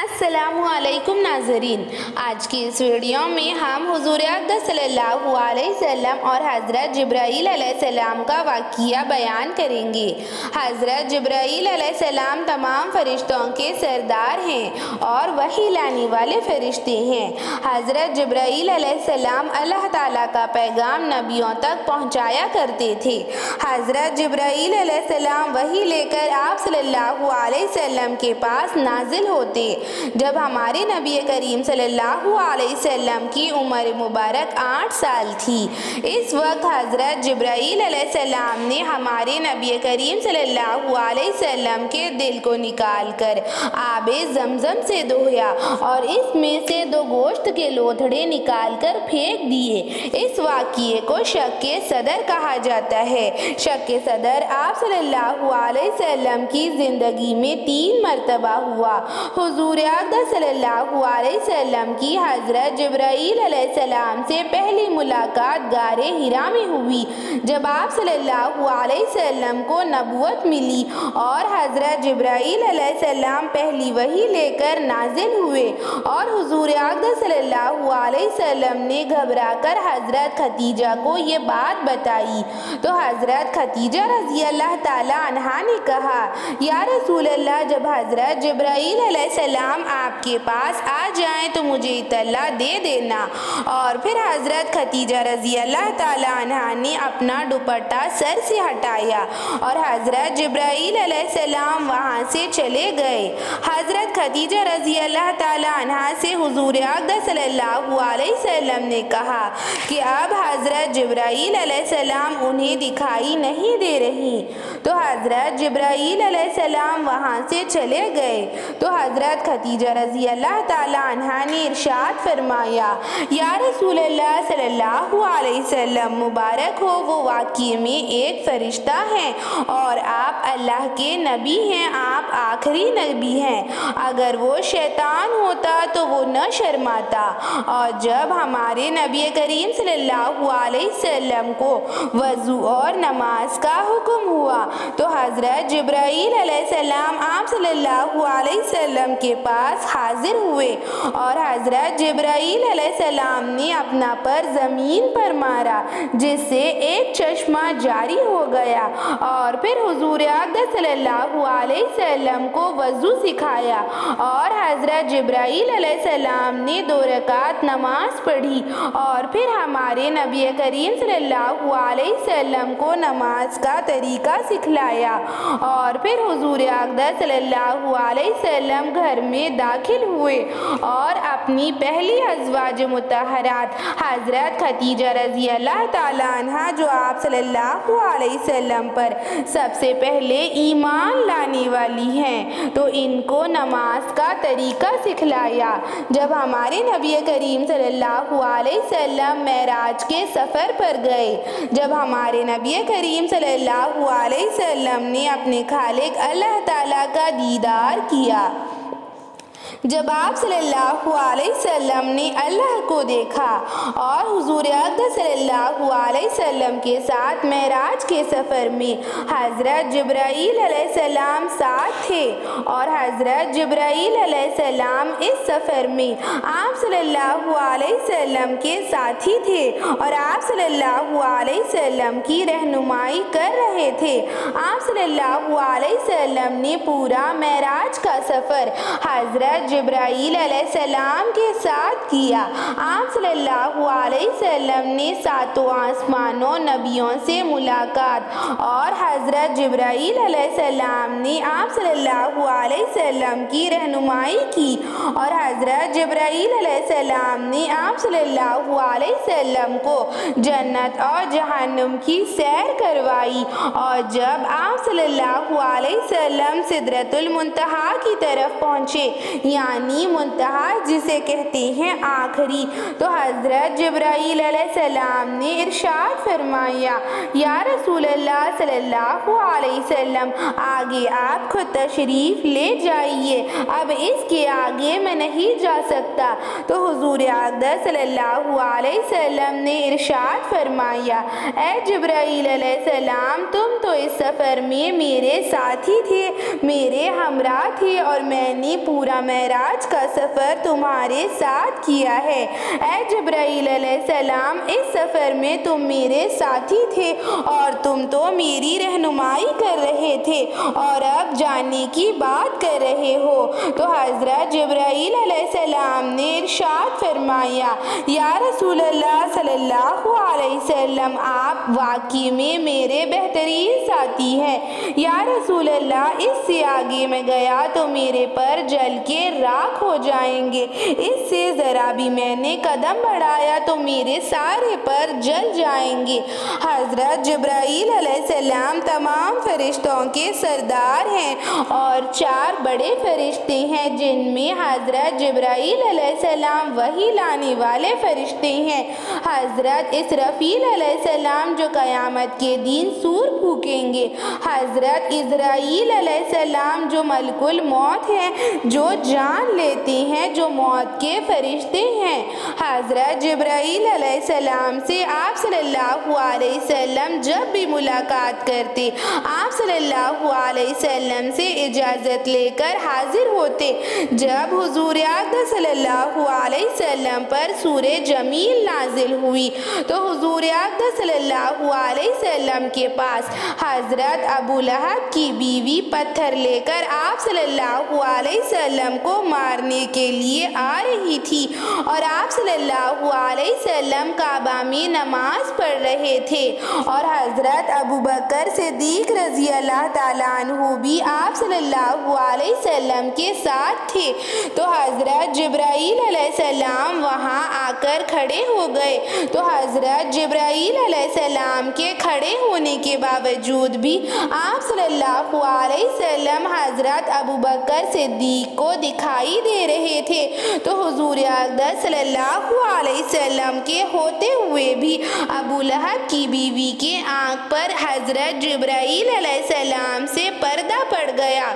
السلام علیکم ناظرین، آج کی اس ویڈیو میں ہم حضور اقدس صلی اللہ علیہ وسلم اور حضرت جبرائیل علیہ السلام کا واقعہ بیان کریں گے۔ حضرت جبرائیل علیہ السلام تمام فرشتوں کے سردار ہیں اور وحی لانے والے فرشتے ہیں۔ حضرت جبرائیل علیہ السلام اللہ تعالیٰ کا پیغام نبیوں تک پہنچایا کرتے تھے۔ حضرت جبرائیل علیہ السلام وحی لے کر آپ صلی اللہ علیہ وسلم کے پاس نازل ہوتے۔ جب ہمارے نبی کریم صلی اللہ علیہ وسلم کی عمر مبارک 8 سال تھی، اس وقت حضرت جبرائیل علیہ السلام نے ہمارے نبی کریم صلی اللہ علیہ وسلم کے دل کو نکال کر آب زمزم سے دھویا اور اس میں سے 2 گوشت کے لوتھڑے نکال کر پھینک دیے۔ اس واقعے کو شق صدر کہا جاتا ہے۔ شق صدر آپ صلی اللہ علیہ وسلم کی زندگی میں 3 مرتبہ ہوا۔ حضور اقدس صلی اللہ علیہ وسلم کی حضرت جبرائیل علیہ السلام سے پہلی ملاقات غار حرا میں ہوئی، جب آپ صلی اللہ علیہ وسلم کو نبوت ملی اور حضرت جبرائیل علیہ السلام پہلی وحی لے کر نازل ہوئے اور حضور اقدس صلی اللہ علیہ وسلم نے گھبرا کر حضرت خدیجہ کو یہ بات بتائی تو حضرت خدیجہ رضی اللہ تعالی عنہا نے کہا، یا رسول اللہ، جب حضرت جبرائیل علیہ السلام آپ کے پاس آ جائیں تو مجھے اطلاع دے دینا۔ اور پھر حضرت خدیجہ رضی اللہ تعالی عنہا نے اپنا دوپٹہ سر سے ہٹایا اور حضرت جبرائیل علیہ السلام وہاں سے چلے گئے۔ حضرت خدیجہ رضی اللہ تعالی عنہا سے حضور اقدس صلی اللہ علیہ وسلم نے کہا کہ اب حضرت جبرائیل علیہ السلام انہیں دکھائی نہیں دے رہی، تو حضرت جبرائیل علیہ السلام وہاں سے چلے گئے تو حضرت خدیجہ رضی اللہ تعالی عنہا نے ارشاد فرمایا، یا رسول اللہ صلی اللہ علیہ وسلم، مبارک ہو وہ واقعے میں ایک فرشتہ ہیں اور آپ اللہ کے نبی ہیں، آپ آخری نبی ہیں۔ اگر وہ شیطان ہوتا تو وہ نہ شرماتا۔ اور جب ہمارے نبی کریم صلی اللہ علیہ وسلم کو وضو اور نماز کا حکم ہوا تو حضرت جبرائیل علیہ السلام آپ صلی اللہ علیہ وسلم کے پاس حاضر ہوئے اور حضرت جبرائیل علیہ السلام نے اپنا پر زمین پر مارا، جس سے ایک چشمہ جاری ہو گیا، اور پھر حضور اقدس صلی اللہ علیہ وسلم کو وضو سکھایا اور حضرت جبرائیل علیہ السلام نے 2 رکعت نماز پڑھی اور پھر ہمارے نبی کریم صلی اللہ علیہ وسلم کو نماز کا طریقہ سکھلایا، اور پھر حضور اقدس صلی اللہ علیہ وسلم گھر میں داخل ہوئے اور اپنی پہلی ازواج مطہرات حضرت خدیجہ رضی اللہ تعالی عنہا، جو آپ صلی اللہ علیہ وسلم پر سب سے پہلے ایمان لانے والی ہیں، تو ان کو نماز کا طریقہ سکھلایا۔ جب ہمارے نبی کریم صلی اللہ علیہ وسلم معراج کے سفر پر گئے، جب ہمارے نبی کریم صلی اللہ علیہ وسلم نے اپنے خالق اللہ تعالیٰ کا دیدار کیا، جب آپ صلی اللہ علیہ وسلم نے اللہ کو دیکھا اور حضور اقدس صلی اللہ علیہ وسلم کے ساتھ معراج کے سفر میں حضرت جبرائیل علیہ السلام ساتھ تھے اور حضرت جبرائیل علیہ السلام اس سفر میں آپ صلی اللہ علیہ وسلم کے ساتھی تھے اور آپ صلی اللہ علیہ وسلم کی رہنمائی کر رہے تھے۔ آپ صلی اللہ علیہ وسلم نے پورا معراج کا سفر حضرت جبرائیل علیہ السلام کے ساتھ کیا۔ آپ صلی اللہ علیہ وسلم نے 7 آسمانوں نبیوں سے ملاقات اور حضرت جبرائیل علیہ السلام نے آپ صلی اللہ علیہ وسلم کی رہنمائی کی اور حضرت جبرائیل علیہ السلام نے آپ صلی اللہ علیہ وسلم کو جنت اور جہنم کی سیر کروائی، اور جب آپ صلی اللہ علیہ وسلم سدرۃ المنتہا کی طرف پہنچے، یعنی منتہا جسے کہتے ہیں آخری، تو حضرت جبرائیل علیہ السلام نے ارشاد فرمایا، یا رسول اللہ صلی اللہ علیہ وسلم، آگے آپ خود تشریف لے جائیے، اب اس کے آگے میں نہیں جا سکتا۔ تو حضور اقدس صلی اللہ علیہ وسلم نے ارشاد فرمایا، اے جبرائیل علیہ السلام، تم تو اس سفر میں میرے ساتھی تھے، میرے ہمراہ تھے، اور میں نے پورا معراج کا سفر تمہارے ساتھ کیا ہے۔ اے جبرائیل علیہ السلام، اس سفر میں تم میرے ساتھی تھے اور تم تو میری رہنمائی کر رہے تھے اور اب جانے کی بات کر رہے ہو۔ تو حضرت جبرائیل علیہ السلام نے ارشاد فرمایا، یا رسول اللہ صلی اللہ علیہ وسلم، آپ واقعی میں میرے بہترین ساتھی ہیں۔ یا رسول اللہ، اس سے آگے میں گیا تو میرے پر جل کے راکھ ہو جائیں گے، اس سے ذرا بھی میں نے قدم بڑھایا تو میرے سارے پر جل جائیں گے۔ حضرت جبرائیل علیہ السلام تمام فرشتوں کے سردار ہیں اور 4 بڑے فرشتے ہیں جن میں حضرت جبرائیل علیہ السلام وحی لانے والے فرشتے ہیں۔ حضرت اسرافیل علیہ السلام جو قیامت کے دن سور پھونکیں گے، حضرت عزرائیل علیہ السلام جو ملک الموت ہیں، جو جان لیتے ہیں، جو موت کے فرشتے ہیں۔ حضرت جبرائیل علیہ السلام سے آپ صلی اللہ علیہ وسلم جب بھی ملاقات کرتے، آپ صلی اللہ علیہ وسلم سے اجازت لے کر حاضر ہوتے۔ جب حضور اقدس صلی اللہ علیہ وسلم پر سورہ جمیل نازل ہوئی تو حضور اقدس صلی اللہ علیہ وسلم کے پاس حضرت ابو لہب کی بیوی پتھر لے کر آپ صلی اللہ علیہ وسلم کو مارنے کے لیے آ رہی تھی اور آپ صلی اللہ علیہ وسلم کعبہ میں نماز پڑھ رہے تھے اور حضرت ابو بکر صدیق رضی اللہ تعالیٰ عنہ بھی آپ صلی اللہ علیہ وسلم کے ساتھ تھے۔ تو حضرت جبرائیل علیہ السلام وہاں آ کر کھڑے ہو گئے تو حضرت جبرائیل علیہ السلام کے کھڑے ہونے کے باوجود بھی آپ صلی اللہ علیہ وسلم حضرت ابو بکر صدیق کو دکھائی دے رہے تھے۔ تو حضور اقدس صلی اللہ علیہ وسلم کے ہوتے ہوئے بھی ابو لہب کی بیوی کے آنکھ پر حضرت جبرائیل علیہ السلام سے پردہ پڑ گیا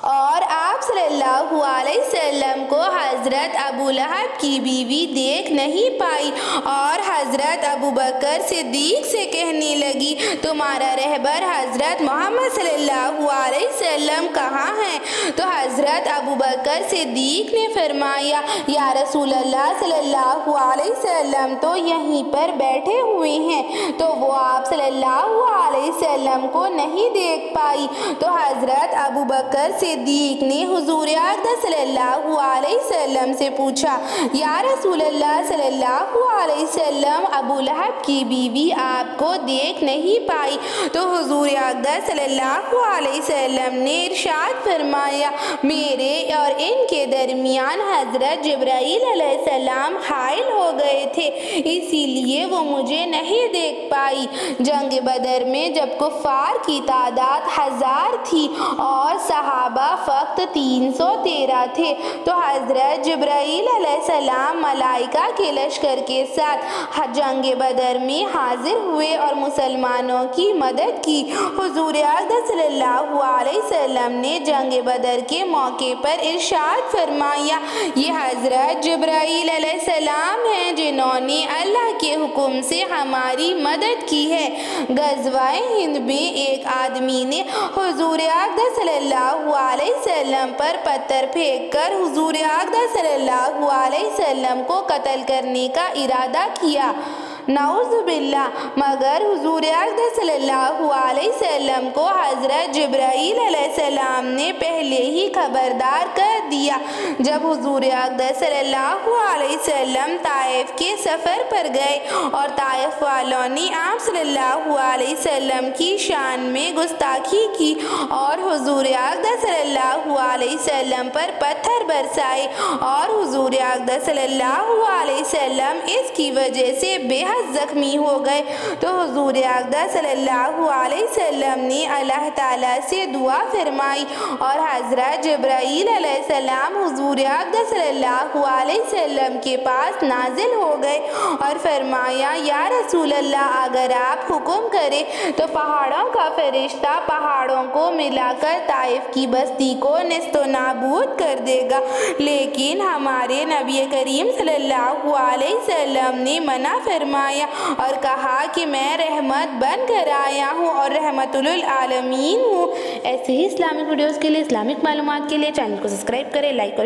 اور آپ صلی اللہ علیہ وسلم کو حضرت ابو لہب کی بیوی دیکھ نہیں پائی اور حضرت ابو بکر صدیق سے کہنے لگی، تمہارا رہبر حضرت محمد صلی اللہ علیہ وسلم کہاں ہیں؟ تو حضرت ابو بکر صدیق نے فرمایا، یا رسول اللہ صلی اللہ علیہ وسلم تو یہیں پر بیٹھے ہوئے ہیں۔ تو وہ آپ صلی اللہ علیہ وسلم کو نہیں دیکھ پائی۔ تو حضرت ابو بکر صدیق نے حضور اقدس صلی اللہ علیہ وسلم سے پوچھا، یا رسول اللہ صلی اللہ علیہ وسلم، ابو لہب کی بیوی آپ کو دیکھ نہیں پائی۔ تو حضور اقدس صلی اللہ علیہ وسلم نے ارشاد فرمایا، میرے اور ان کے درمیان حضرت جبرائیل علیہ السلام حائل ہو گئے تھے، اسی لیے وہ مجھے نہیں دیکھ پائی۔ جنگ بدر میں جب کفار کی تعداد 1000 تھی اور صحابہ فقط 313 تھے تو حضرت جبرائیل علیہ السلام ملائکہ کے لشکر کے ساتھ جنگ بدر میں حاضر ہوئے اور مسلمانوں کی مدد کی۔ حضور اقدس صلی اللہ علیہ وسلم نے جنگ بدر کے موقع پر ارشاد فرمایا، یہ حضرت جبرائیل علیہ السلام ہیں جنہوں نے اللہ کے حکم سے ہماری مدد کی ہے۔ غزوہ ہند میں ایک آدمی نے حضور اقدس صلی اللہ علیہ وسلم پر پتھر پھینک کر حضور اقدس صلی اللہ علیہ وسلم کو قتل کرنے کا ارادہ کیا، نعوذ باللہ، مگر حضور اقدس صلی اللہ علیہ وسلم کو حضرت جبرائیل علیہ السلام نے پہلے ہی خبردار کر دیا۔ جب حضور اقدس صلی اللہ علیہ وسلم طائف کے سفر پر گئے اور طائف والوں نے آپ صلی اللہ علیہ وسلم کی شان میں گستاخی کی اور حضور اقدس صلی اللہ علیہ وسلم پر پتھر برسائے اور حضور اقدس صلی اللہ علیہ وسلم اس کی وجہ سے بے حد زخمی ہو گئے تو حضور اقدس صلی اللہ علیہ وسلم نے اللہ تعالیٰ سے دعا فرمائی اور حضرت جبرائیل علیہ السلام حضور اقدس صلی اللہ علیہ وسلم کے پاس نازل ہو گئے اور فرمایا، یا رسول اللہ، اگر آپ حکم کریں تو پہاڑوں کا فرشتہ پہاڑوں کو ملا کر طائف کی بستی کو نیست و نابود کر دے گا، لیکن ہمارے نبی کریم صلی اللہ علیہ وسلم نے منع فرمایا فرمایا اور کہا کہ میں رحمت بن کر آیا ہوں اور رحمت للعالمین ہوں۔ ایسے ہی اسلامک ویڈیوز کے لیے، اسلامک معلومات کے لیے چینل کو سبسکرائب کریں، لائک اور